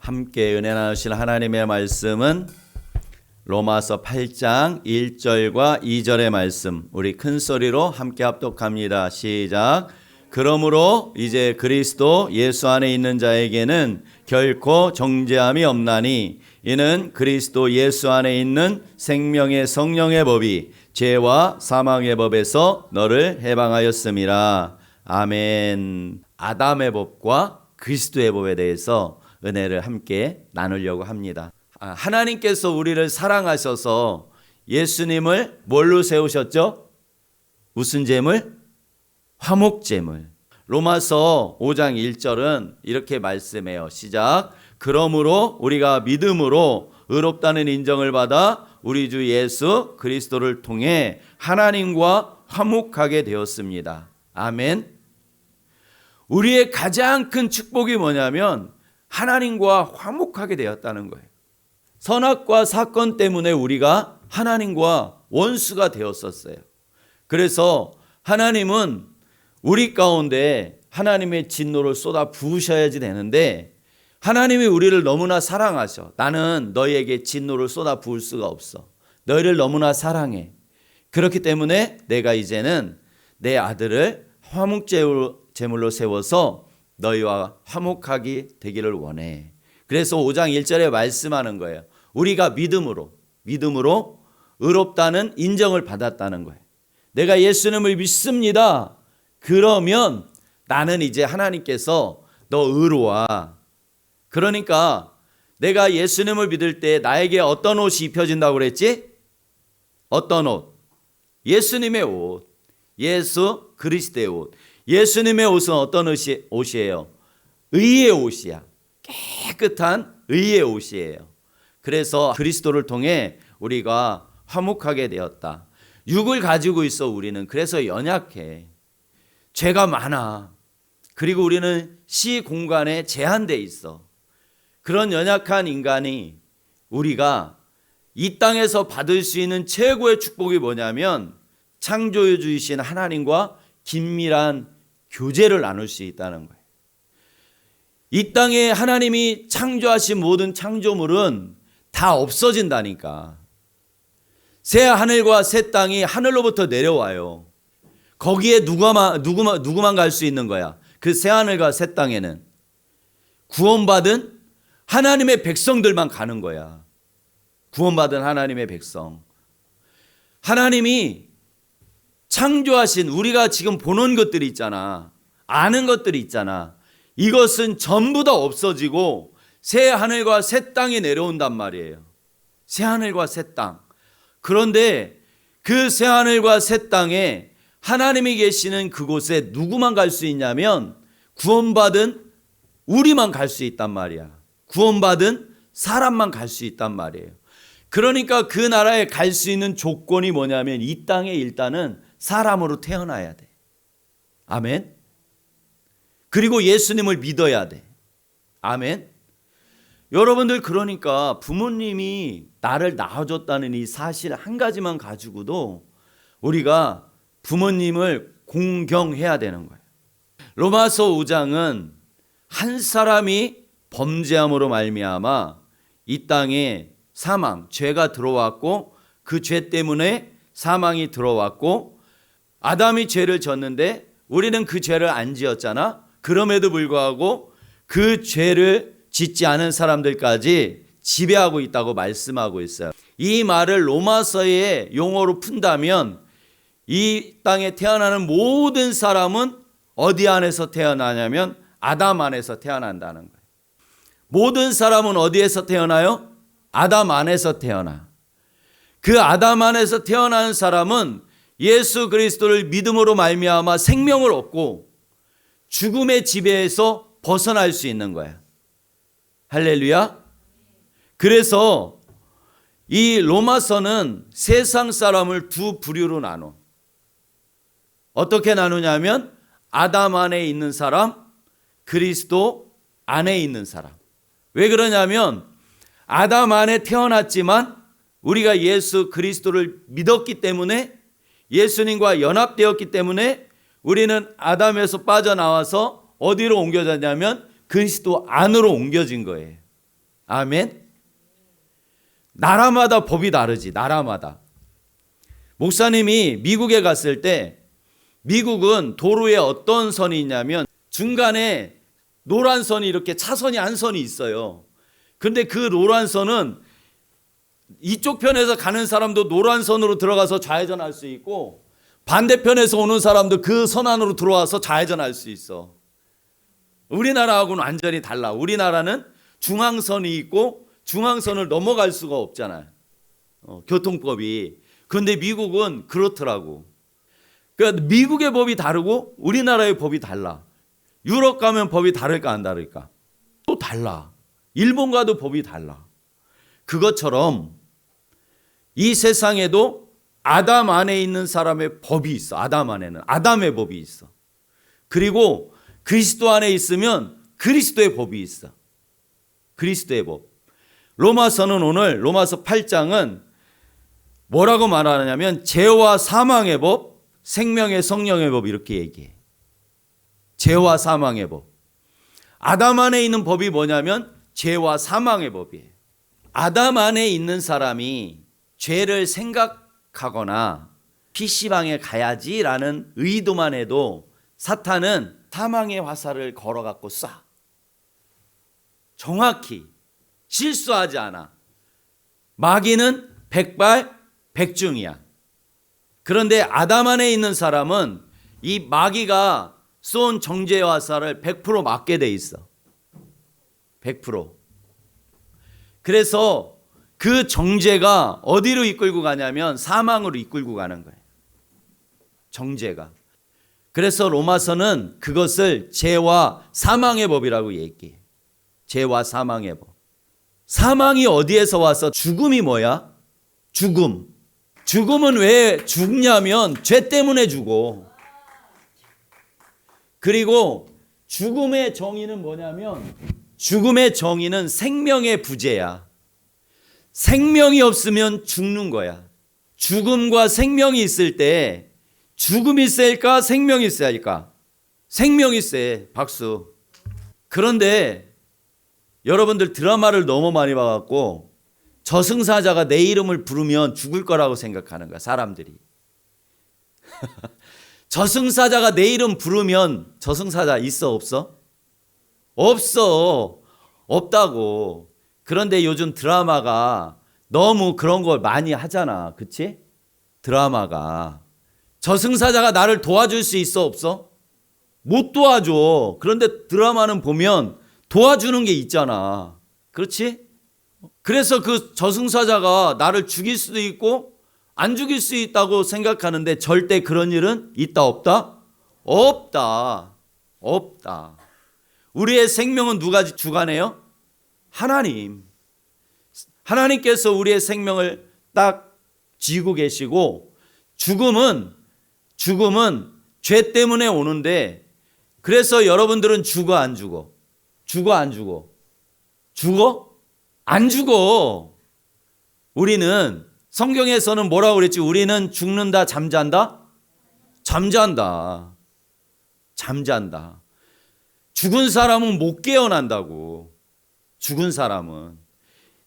함께 은혜 나누실 하나님의 말씀은 로마서 8장 1절과 2절의 말씀, 우리 큰 소리로 함께 합독합니다. 시작. 그러므로 이제 그리스도 예수 안에 있는 자에게는 결코 정죄함이 없나니 이는 그리스도 예수 안에 있는 생명의 성령의 법이 죄와 사망의 법에서 너를 해방하였음이라. 아멘. 아담의 법과 그리스도의 법에 대해서 은혜를 함께 나누려고 합니다. 하나님께서 우리를 사랑하셔서 예수님을 뭘로 세우셨죠? 무슨 제물? 화목제물. 로마서 5장 1절은 이렇게 말씀해요. 시작. 그러므로 우리가 믿음으로 의롭다는 인정을 받아 우리 주 예수 그리스도를 통해 하나님과 화목하게 되었습니다. 아멘. 우리의 가장 큰 축복이 뭐냐면 하나님과 화목하게 되었다는 거예요. 선악과 사건 때문에 우리가 하나님과 원수가 되었었어요. 그래서 하나님은 우리 가운데 하나님의 진노를 쏟아 부으셔야지 되는데 하나님이 우리를 너무나 사랑하셔. 나는 너희에게 진노를 쏟아 부을 수가 없어. 너희를 너무나 사랑해. 그렇기 때문에 내가 이제는 내 아들을 화목제물로 세워서 너희와 화목하게 되기를 원해. 그래서 5장 1절에 말씀하는 거예요. 우리가 믿음으로 의롭다는 인정을 받았다는 거예요. 내가 예수님을 믿습니다. 그러면 나는 이제 하나님께서 너 의로워. 그러니까 내가 예수님을 믿을 때 나에게 어떤 옷이 입혀진다고 그랬지? 어떤 옷? 예수님의 옷. 예수 그리스도의 옷. 예수님의 옷은 어떤 옷이에요? 의의 옷이야. 깨끗한 의의 옷이에요. 그래서 그리스도를 통해 우리가 화목하게 되었다. 육을 가지고 있어 우리는. 그래서 연약해. 죄가 많아. 그리고 우리는 시 공간에 제한되어 있어. 그런 연약한 인간이 우리가 이 땅에서 받을 수 있는 최고의 축복이 뭐냐면 창조주이신 하나님과 긴밀한 교제를 나눌 수 있다는 거예요. 이 땅에 하나님이 창조하신 모든 창조물은 다 없어진다니까. 새 하늘과 새 땅이 하늘로부터 내려와요. 거기에 누구만 갈 수 있는 거야. 그 새 하늘과 새 땅에는 구원받은 하나님의 백성들만 가는 거야. 구원받은 하나님의 백성. 하나님이 창조하신 우리가 지금 보는 것들이 있잖아. 아는 것들이 있잖아. 이것은 전부 다 없어지고 새 하늘과 새 땅이 내려온단 말이에요. 새 하늘과 새 땅. 그런데 그 새 하늘과 새 땅에 하나님이 계시는 그곳에 누구만 갈 수 있냐면 구원받은 우리만 갈 수 있단 말이야. 구원받은 사람만 갈 수 있단 말이에요. 그러니까 그 나라에 갈 수 있는 조건이 뭐냐면 이 땅에 일단은 사람으로 태어나야 돼. 아멘. 그리고 예수님을 믿어야 돼. 아멘. 여러분들 그러니까 부모님이 나를 낳아줬다는 이 사실 한 가지만 가지고도 우리가 부모님을 공경해야 되는 거예요. 로마서 5장은 한 사람이 범죄함으로 말미암아 이 땅에 사망, 죄가 들어왔고 그 죄 때문에 사망이 들어왔고 아담이 죄를 졌는데 우리는 그 죄를 안 지었잖아. 그럼에도 불구하고 그 죄를 짓지 않은 사람들까지 지배하고 있다고 말씀하고 있어요. 이 말을 로마서의 용어로 푼다면 이 땅에 태어나는 모든 사람은 어디 안에서 태어나냐면 아담 안에서 태어난다는 거예요. 모든 사람은 어디에서 태어나요? 아담 안에서 태어나. 그 아담 안에서 태어난 사람은 예수 그리스도를 믿음으로 말미암아 생명을 얻고 죽음의 지배에서 벗어날 수 있는 거야. 할렐루야. 그래서 이 로마서는 세상 사람을 두 부류로 나눠. 어떻게 나누냐면 아담 안에 있는 사람, 그리스도 안에 있는 사람. 왜 그러냐면 아담 안에 태어났지만 우리가 예수 그리스도를 믿었기 때문에 예수님과 연합되었기 때문에 우리는 아담에서 빠져나와서 어디로 옮겨졌냐면 그리스도 안으로 옮겨진 거예요. 아멘. 나라마다 법이 다르지. 나라마다. 목사님이 미국에 갔을 때 미국은 도로에 어떤 선이 있냐면 중간에 노란 선이 이렇게 차선이 한 선이 있어요. 근데 그 노란 선은 이쪽 편에서 가는 사람도 노란 선으로 들어가서 좌회전할 수 있고 반대편에서 오는 사람도 그 선 안으로 들어와서 좌회전할 수 있어. 우리나라하고는 완전히 달라. 우리나라는 중앙선이 있고 중앙선을 넘어갈 수가 없잖아요. 교통법이. 그런데 미국은 그렇더라고. 그러니까 미국의 법이 다르고 우리나라의 법이 달라. 유럽 가면 법이 다를까 안 다를까? 또 달라. 일본과도 법이 달라. 그것처럼 이 세상에도 아담 안에 있는 사람의 법이 있어. 아담 안에는 아담의 법이 있어. 그리고 그리스도 안에 있으면 그리스도의 법이 있어. 그리스도의 법. 로마서는 오늘 로마서 8장은 뭐라고 말하냐면 죄와 사망의 법, 생명의 성령의 법 이렇게 얘기해. 죄와 사망의 법. 아담 안에 있는 법이 뭐냐면 죄와 사망의 법이에요. 아담 안에 있는 사람이 죄를 생각하거나 PC방에 가야지라는 의도만 해도 사탄은 사망의 화살을 걸어갖고 쏴. 정확히 실수하지 않아. 마귀는 백발백중이야. 그런데 아담 안에 있는 사람은 이 마귀가 쏜 정죄의 화살을 100% 맞게 돼 있어. 100%. 그래서 그 정죄가 어디로 이끌고 가냐면 사망으로 이끌고 가는 거예요. 정죄가. 그래서 로마서는 그것을 죄와 사망의 법이라고 얘기해. 죄와 사망의 법. 사망이 어디에서 와서 죽음이 뭐야? 죽음. 죽음은 왜 죽냐면 죄 때문에 죽어. 그리고 죽음의 정의는 뭐냐면 죽음의 정의는 생명의 부재야. 생명이 없으면 죽는 거야. 죽음과 생명이 있을 때 죽음이 셀까 생명이 셀까? 생명이 세. 박수. 그런데 여러분들 드라마를 너무 많이 봐갖고 저승사자가 내 이름을 부르면 죽을 거라고 생각하는 거야. 사람들이. 저승사자가 내 이름 부르면 저승사자 있어 없어? 없어. 없다고. 그런데 요즘 드라마가 너무 그런 걸 많이 하잖아. 그치? 드라마가. 저승사자가 나를 도와줄 수 있어 없어? 못 도와줘. 그런데 드라마는 보면 도와주는 게 있잖아. 그렇지? 그래서 그 저승사자가 나를 죽일 수도 있고 안 죽일 수 있다고 생각하는데 절대 그런 일은 있다 없다? 없다. 없다. 우리의 생명은 누가 주관해요? 하나님. 하나님께서 우리의 생명을 딱 쥐고 계시고 죽음은 죄 때문에 오는데 그래서 여러분들은 죽어 안 죽어? 죽어 안 죽어? 죽어? 안 죽어. 우리는 성경에서는 뭐라고 그랬지? 우리는 죽는다 잠잔다? 잠잔다. 잠잔다. 죽은 사람은 못 깨어난다고. 죽은 사람은.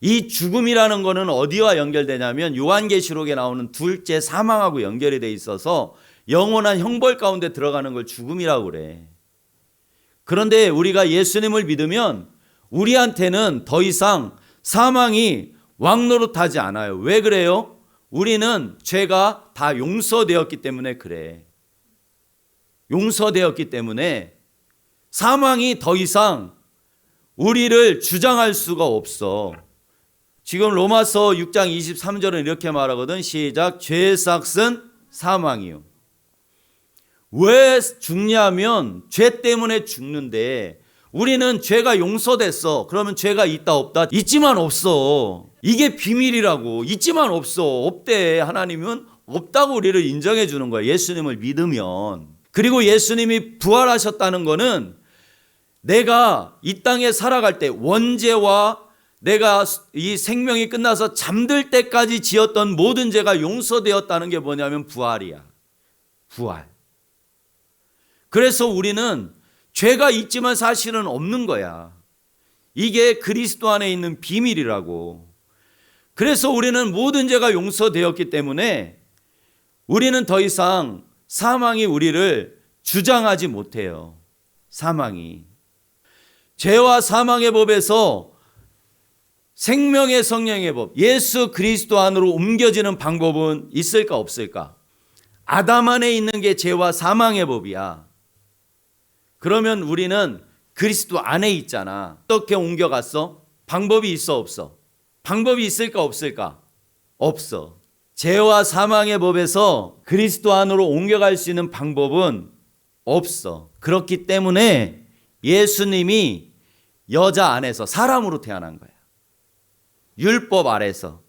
이 죽음이라는 거는 어디와 연결되냐면 요한계시록에 나오는 둘째 사망하고 연결이 돼 있어서 영원한 형벌 가운데 들어가는 걸 죽음이라고 그래. 그런데 우리가 예수님을 믿으면 우리한테는 더 이상 사망이 왕노릇하지 않아요. 왜 그래요? 우리는 죄가 다 용서되었기 때문에 그래. 용서되었기 때문에 사망이 더 이상 우리를 주장할 수가 없어. 지금 로마서 6장 23절은 이렇게 말하거든. 시작. 죄의 삭은 사망이요. 왜 죽냐면 죄 때문에 죽는데 우리는 죄가 용서됐어. 그러면 죄가 있다 없다? 있지만 없어. 이게 비밀이라고. 있지만 없어. 없대. 하나님은 없다고 우리를 인정해 주는 거야. 예수님을 믿으면. 그리고 예수님이 부활하셨다는 거는 내가 이 땅에 살아갈 때 원죄와 내가 이 생명이 끝나서 잠들 때까지 지었던 모든 죄가 용서되었다는 게 뭐냐면 부활이야. 부활. 그래서 우리는 죄가 있지만 사실은 없는 거야. 이게 그리스도 안에 있는 비밀이라고. 그래서 우리는 모든 죄가 용서되었기 때문에 우리는 더 이상 사망이 우리를 주장하지 못해요. 사망이. 죄와 사망의 법에서 생명의 성령의 법, 예수 그리스도 안으로 옮겨지는 방법은 있을까 없을까? 아담 안에 있는 게 죄와 사망의 법이야. 그러면 우리는 그리스도 안에 있잖아. 어떻게 옮겨갔어? 방법이 있어 없어? 방법이 있을까 없을까? 없어. 죄와 사망의 법에서 그리스도 안으로 옮겨갈 수 있는 방법은 없어. 그렇기 때문에 예수님이 여자 안에서 사람으로 태어난 거야. 율법 아래서.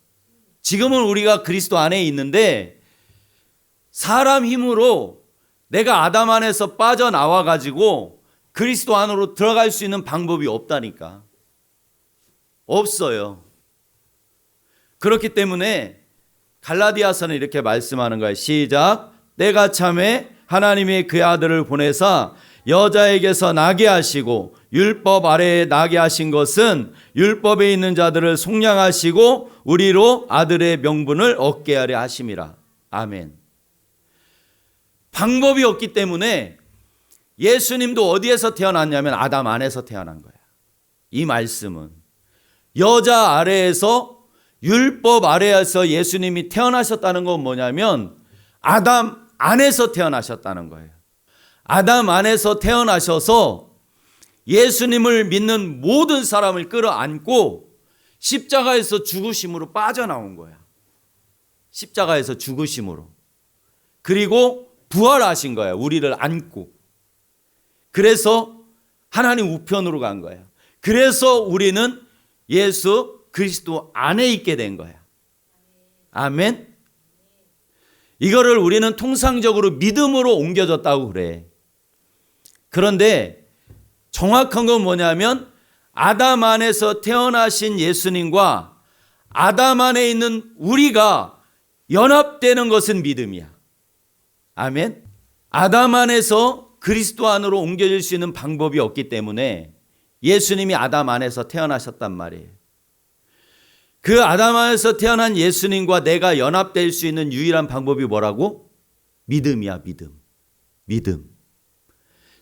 지금은 우리가 그리스도 안에 있는데 사람 힘으로 내가 아담 안에서 빠져나와 가지고 그리스도 안으로 들어갈 수 있는 방법이 없다니까. 없어요. 그렇기 때문에 갈라디아서는 이렇게 말씀하는 거예요. 시작. 때가 참에 하나님이 그의 아들을 보내사 여자에게서 나게 하시고 율법 아래에 나게 하신 것은 율법에 있는 자들을 속량하시고 우리로 아들의 명분을 얻게 하려 하심이라. 아멘. 방법이 없기 때문에 예수님도 어디에서 태어났냐면 아담 안에서 태어난 거야. 이 말씀은 여자 아래에서 율법 아래에서 예수님이 태어나셨다는 건 뭐냐면 아담 안에서 태어나셨다는 거예요. 아담 안에서 태어나셔서 예수님을 믿는 모든 사람을 끌어안고 십자가에서 죽으심으로 빠져나온 거야. 십자가에서 죽으심으로. 그리고 부활하신 거야. 우리를 안고. 그래서 하나님 우편으로 간 거야. 그래서 우리는 예수 그리스도 안에 있게 된 거야. 아멘. 이거를 우리는 통상적으로 믿음으로 옮겨졌다고 그래. 그런데 정확한 건 뭐냐면 아담 안에서 태어나신 예수님과 아담 안에 있는 우리가 연합되는 것은 믿음이야. 아멘. 아담 안에서 그리스도 안으로 옮겨질 수 있는 방법이 없기 때문에 예수님이 아담 안에서 태어나셨단 말이에요. 그 아담 안에서 태어난 예수님과 내가 연합될 수 있는 유일한 방법이 뭐라고? 믿음이야, 믿음. 믿음.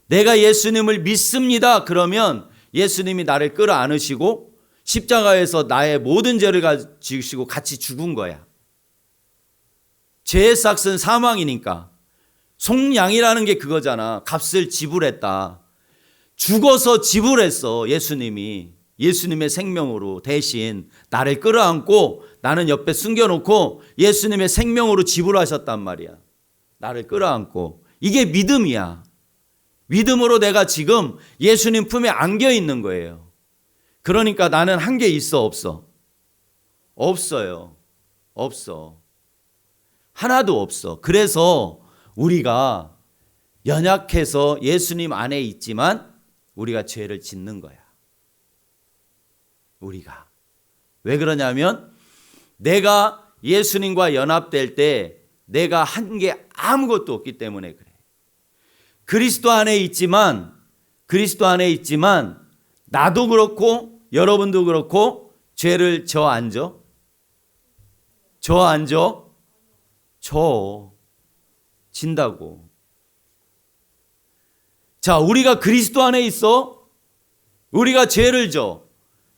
내가 예수님을 믿습니다. 그러면 예수님이 나를 끌어안으시고 십자가에서 나의 모든 죄를 지으시고 같이 죽은 거야. 죄의 삭은 사망이니까. 속량이라는 게 그거잖아. 값을 지불했다. 죽어서 지불했어. 예수님이. 예수님의 생명으로 대신 나를 끌어안고 나는 옆에 숨겨놓고 예수님의 생명으로 지불하셨단 말이야. 나를 끌어안고. 이게 믿음이야. 믿음으로 내가 지금 예수님 품에 안겨 있는 거예요. 그러니까 나는 한 게 있어 없어? 없어요. 없어. 하나도 없어. 그래서 우리가 연약해서 예수님 안에 있지만 우리가 죄를 짓는 거야. 우리가. 왜 그러냐면 내가 예수님과 연합될 때 내가 한 게 아무것도 없기 때문에 그래. 그리스도 안에 있지만 나도 그렇고 여러분도 그렇고 죄를 져 진다고. 자, 우리가 그리스도 안에 있어. 우리가 죄를 져.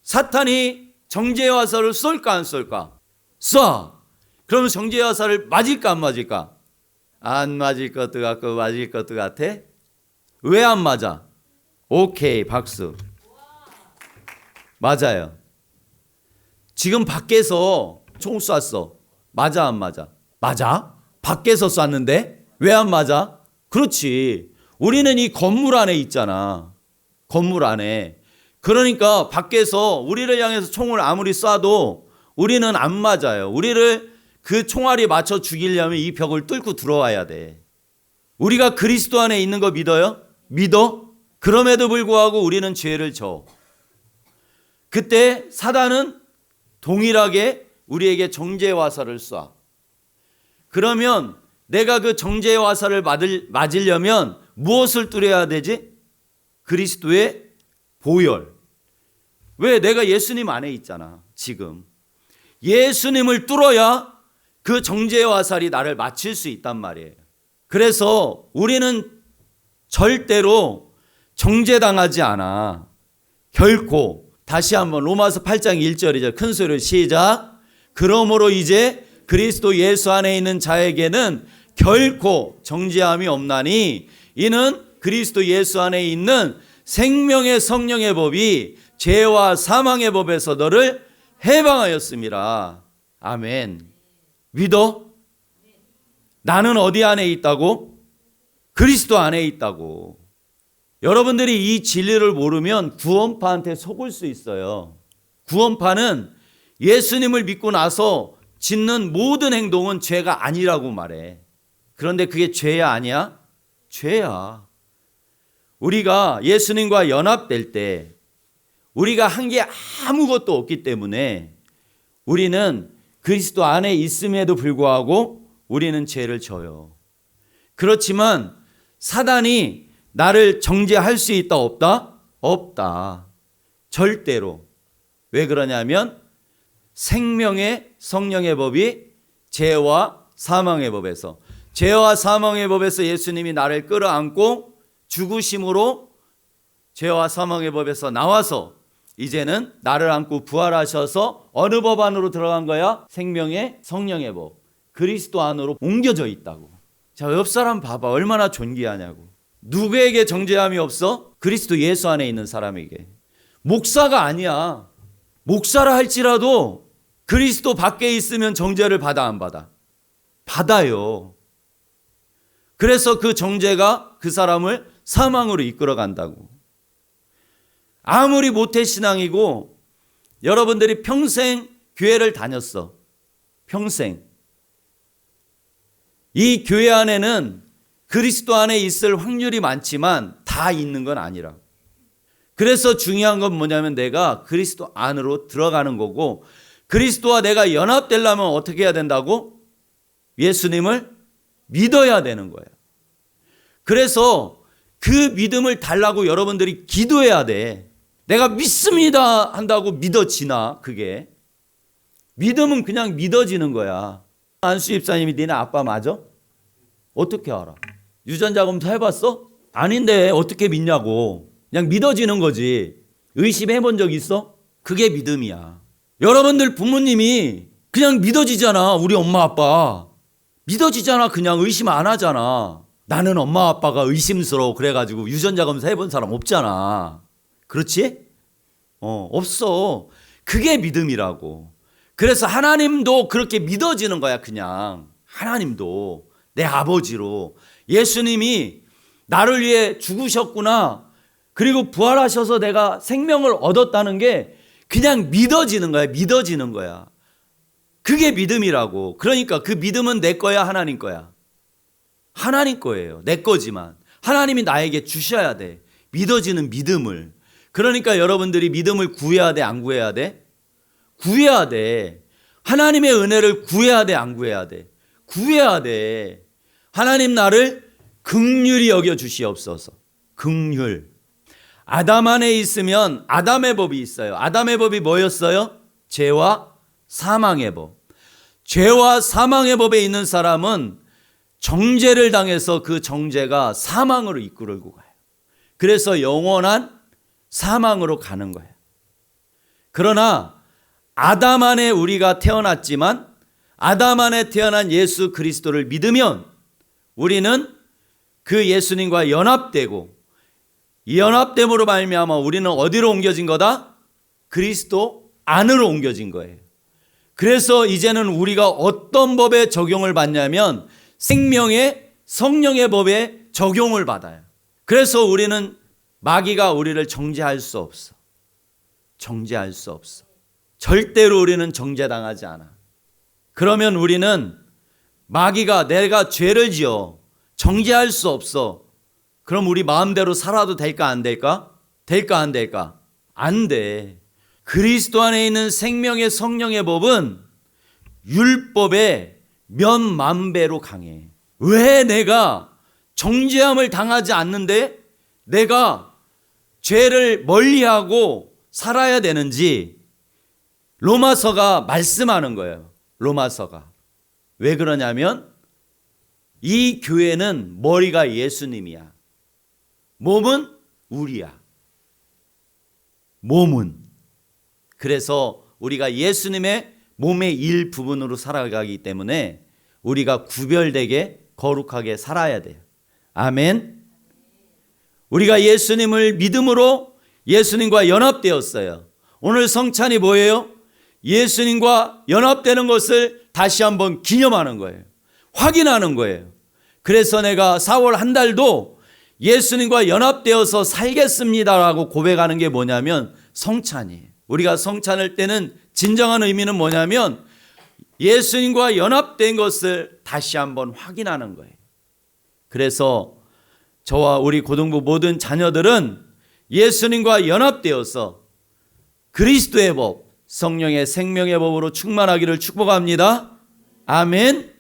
사탄이 정죄의 화살을 쏠까 안 쏠까? 쏴. 그러면 정죄의 화살을 맞을까 안 맞을까? 안 맞을 것도 같고 맞을 것도 같아? 왜 안 맞아? 오케이, 박수. 맞아요. 지금 밖에서 총 쐈어. 맞아 안 맞아? 맞아? 밖에서 쐈는데 왜 안 맞아? 그렇지. 우리는 이 건물 안에 있잖아. 건물 안에. 그러니까 밖에서 우리를 향해서 총을 아무리 쏴도 우리는 안 맞아요. 우리를 그 총알이 맞춰 죽이려면 이 벽을 뚫고 들어와야 돼. 우리가 그리스도 안에 있는 거 믿어요? 믿어? 그럼에도 불구하고 우리는 죄를 져. 그때 사단은 동일하게 우리에게 정죄의 화살을 쏴. 그러면 내가 그 정죄의 화살을 맞으려면 무엇을 뚫어야 되지? 그리스도의 보혈. 왜? 내가 예수님 안에 있잖아. 지금 예수님을 뚫어야 그 정죄의 화살이 나를 맞출 수 있단 말이에요. 그래서 우리는 절대로 정죄당하지 않아. 결코. 다시 한번 로마서 8장 1절이죠. 큰 소리로 시작. 그러므로 이제 그리스도 예수 안에 있는 자에게는 결코 정죄함이 없나니 이는 그리스도 예수 안에 있는 생명의 성령의 법이 죄와 사망의 법에서 너를 해방하였습니다. 아멘. 믿어? 나는 어디 안에 있다고? 그리스도 안에 있다고. 여러분들이 이 진리를 모르면 구원파한테 속을 수 있어요. 구원파는 예수님을 믿고 나서 짓는 모든 행동은 죄가 아니라고 말해. 그런데 그게 죄야 아니야? 죄야. 우리가 예수님과 연합될 때 우리가 한 게 아무것도 없기 때문에 우리는 그리스도 안에 있음에도 불구하고 우리는 죄를 져요. 그렇지만 사단이 나를 정죄할 수 있다 없다? 없다. 절대로. 왜 그러냐면 생명의 성령의 법이 죄와 사망의 법에서, 죄와 사망의 법에서 예수님이 나를 끌어안고 죽으심으로 죄와 사망의 법에서 나와서 이제는 나를 안고 부활하셔서 어느 법 안으로 들어간 거야? 생명의 성령의 법, 그리스도 안으로 옮겨져 있다고. 자, 옆 사람 봐봐. 얼마나 존귀하냐고. 누구에게 정죄함이 없어? 그리스도 예수 안에 있는 사람에게. 목사가 아니야. 목사라 할지라도 그리스도 밖에 있으면 정죄를 받아 안 받아? 받아요. 그래서 그 정죄가 그 사람을 사망으로 이끌어 간다고. 아무리 모태신앙이고 여러분들이 평생 교회를 다녔어. 평생. 이 교회 안에는 그리스도 안에 있을 확률이 많지만 다 있는 건 아니라. 그래서 중요한 건 뭐냐면 내가 그리스도 안으로 들어가는 거고, 그리스도와 내가 연합되려면 어떻게 해야 된다고? 예수님을 믿어야 되는 거예요. 그래서 그 믿음을 달라고 여러분들이 기도해야 돼. 내가 믿습니다 한다고 믿어지나? 그게 믿음은 그냥 믿어지는 거야. 안수 집사님이 니네 아빠 맞아? 어떻게 알아? 유전자 검사 해봤어? 아닌데 어떻게 믿냐고. 그냥 믿어지는 거지. 의심해 본 적 있어? 그게 믿음이야. 여러분들 부모님이 그냥 믿어지잖아. 우리 엄마 아빠 믿어지잖아. 그냥 의심 안 하잖아. 나는 엄마 아빠가 의심스러워 그래가지고 유전자 검사 해본 사람 없잖아. 그렇지? 없어. 그게 믿음이라고. 그래서 하나님도 그렇게 믿어지는 거야. 그냥 하나님도 내 아버지로 예수님이 나를 위해 죽으셨구나, 그리고 부활하셔서 내가 생명을 얻었다는 게 그냥 믿어지는 거야. 믿어지는 거야. 그게 믿음이라고. 그러니까 그 믿음은 내 거야 하나님 거야? 하나님 거예요. 내 거지만 하나님이 나에게 주셔야 돼. 믿어지는 믿음을. 그러니까 여러분들이 믿음을 구해야 돼 안 구해야 돼? 구해야 돼. 하나님의 은혜를 구해야 돼 안 구해야 돼? 구해야 돼. 하나님 나를 긍휼히 여겨 주시옵소서. 긍휼. 아담 안에 있으면 아담의 법이 있어요. 아담의 법이 뭐였어요? 죄와 사망의 법. 죄와 사망의 법에 있는 사람은 정죄를 당해서 그 정죄가 사망으로 이끌고 가요. 그래서 영원한 사망으로 가는 거예요. 그러나 아담 안에 우리가 태어났지만 아담 안에 태어난 예수 그리스도를 믿으면 우리는 그 예수님과 연합되고, 이 연합됨으로 말미암아 우리는 어디로 옮겨진 거다? 그리스도 안으로 옮겨진 거예요. 그래서 이제는 우리가 어떤 법에 적용을 받냐면 생명의 성령의 법에 적용을 받아요. 그래서 우리는 마귀가 우리를 정죄할 수 없어. 정죄할 수 없어. 절대로 우리는 정죄당하지 않아. 그러면 우리는 마귀가 내가 죄를 지어 정죄할 수 없어. 그럼 우리 마음대로 살아도 될까 안 될까? 될까 안 될까? 안 돼. 그리스도 안에 있는 생명의 성령의 법은 율법의 몇만 배로 강해. 왜 내가 정죄함을 당하지 않는데 내가 죄를 멀리하고 살아야 되는지 로마서가 말씀하는 거예요. 로마서가. 왜 그러냐면 이 교회는 머리가 예수님이야. 몸은 우리야. 몸은. 그래서 우리가 예수님의 몸의 일부분으로 살아가기 때문에 우리가 구별되게 거룩하게 살아야 돼요. 아멘. 우리가 예수님을 믿음으로 예수님과 연합되었어요. 오늘 성찬이 뭐예요? 예수님과 연합되는 것을 다시 한번 기념하는 거예요. 확인하는 거예요. 그래서 내가 4월 한 달도 예수님과 연합되어서 살겠습니다라고 고백하는 게 뭐냐면 성찬이에요. 우리가 성찬할 때는 진정한 의미는 뭐냐면 예수님과 연합된 것을 다시 한번 확인하는 거예요. 그래서 저와 우리 고등부 모든 자녀들은 예수님과 연합되어서 그리스도의 법, 성령의 생명의 법으로 충만하기를 축복합니다. 아멘.